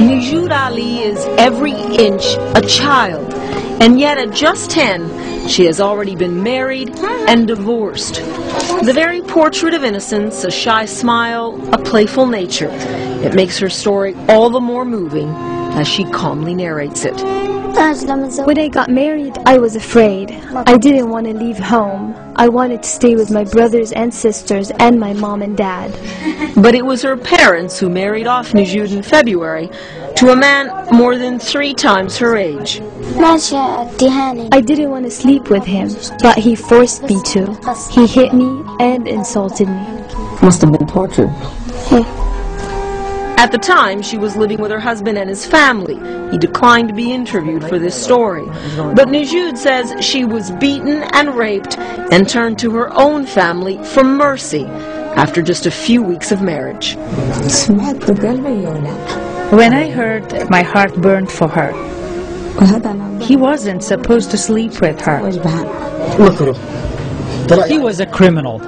Nijoud Ali is every inch a child, and yet at just 10, she has already been married and divorced. The very portrait of innocence, a shy smile, a playful nature. It makes her story all the more moving as she calmly narrates it. When I got married, I was afraid. I didn't want to leave home. I wanted to stay with my brothers and sisters and my mom and dad. But it was her parents who married off Nijoud in February to a man more than 3 times her age. I didn't want to sleep with him, but he forced me to. He hit me and insulted me. Must have been torture. At the time, she was living with her husband and his family. He declined to be interviewed for this story. But Nijoud says she was beaten and raped and turned to her own family for mercy after just a few weeks of marriage. When I heard, my heart burned for her. He wasn't supposed to sleep with her. He was a criminal.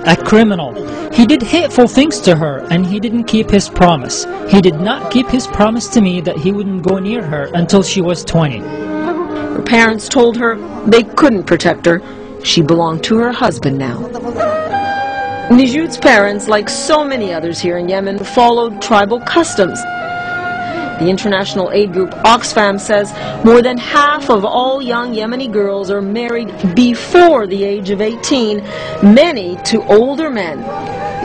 He did hateful things to her, and he didn't keep his promise. He did not keep his promise to me that he wouldn't go near her until she was 20. Her parents told her they couldn't protect her. She belonged to her husband now. Nijoud's parents, like so many others here in Yemen, followed tribal customs. The international aid group Oxfam says more than half of all young Yemeni girls are married before the age of 18, many to older men.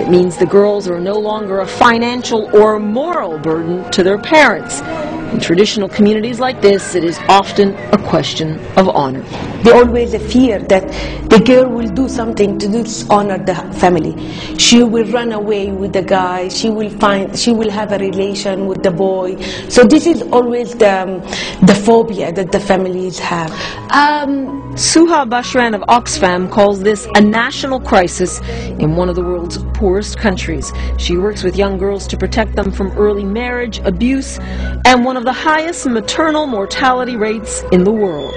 It means the girls are no longer a financial or moral burden to their parents. In traditional communities like this, it is often a question of honor. They always fear that the girl will do something to dishonor the family. She will run away with the guy. She will have a relation with the boy. So this is always the phobia that the families have. Suha Bashran of Oxfam calls this a national crisis in one of the world's poorest countries. She works with young girls to protect them from early marriage, abuse, and one of the highest maternal mortality rates in the world.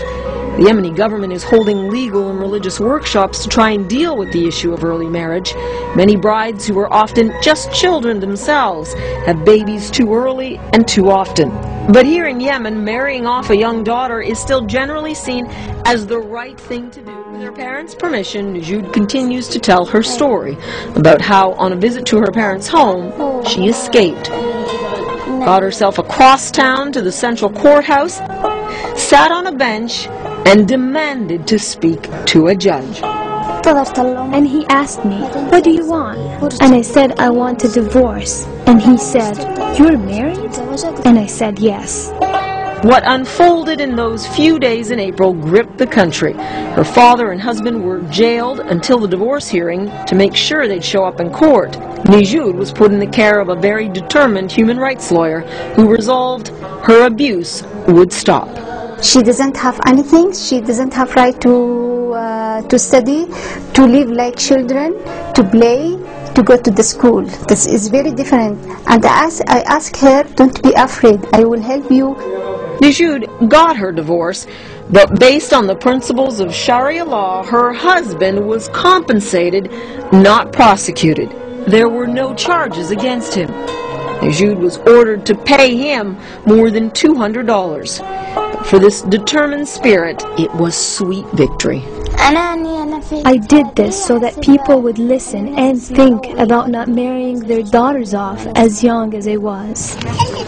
The Yemeni government is holding legal and religious workshops to try and deal with the issue of early marriage. Many brides who are often just children themselves have babies too early and too often. But here in Yemen, marrying off a young daughter is still generally seen as the right thing to do. With her parents' permission, Nijoud continues to tell her story about how, on a visit to her parents' home, she escaped. Got herself across town to the central courthouse, sat on a bench, and demanded to speak to a judge. And he asked me, "What do you want?" And I said, "I want a divorce." And he said, "You're married?" And I said, "Yes." What unfolded in those few days in April gripped the country. Her father and husband were jailed until the divorce hearing to make sure they'd show up in court. Nijoud was put in the care of a very determined human rights lawyer who resolved her abuse would stop. She doesn't have anything. She doesn't have right to study, to live like children, to play, to go to the school. This is very different. And I ask her, "Don't be afraid. I will help you." Nijoud got her divorce, but based on the principles of Sharia law, her husband was compensated, not prosecuted. There were no charges against him. Nijoud was ordered to pay him more than $200. But for this determined spirit, it was sweet victory. I did this so that people would listen and think about not marrying their daughters off as young as I was.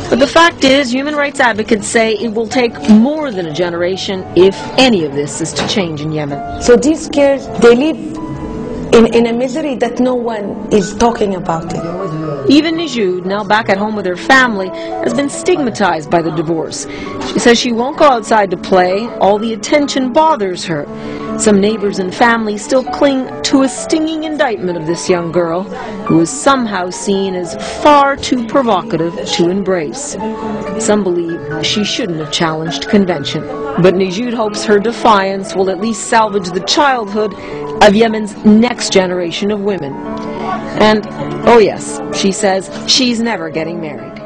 But the fact is, human rights advocates say it will take more than a generation if any of this is to change in Yemen. So these girls, they live in a misery that no one is talking about it. Even Nijoud, now back at home with her family, has been stigmatized by the divorce. She says she won't go outside to play. All the attention bothers her. Some neighbors and family still cling to a stinging indictment of this young girl, who is somehow seen as far too provocative to embrace. Some believe she shouldn't have challenged convention. But Nijoud hopes her defiance will at least salvage the childhood of Yemen's next generation of women. And, oh yes, she says she's never getting married.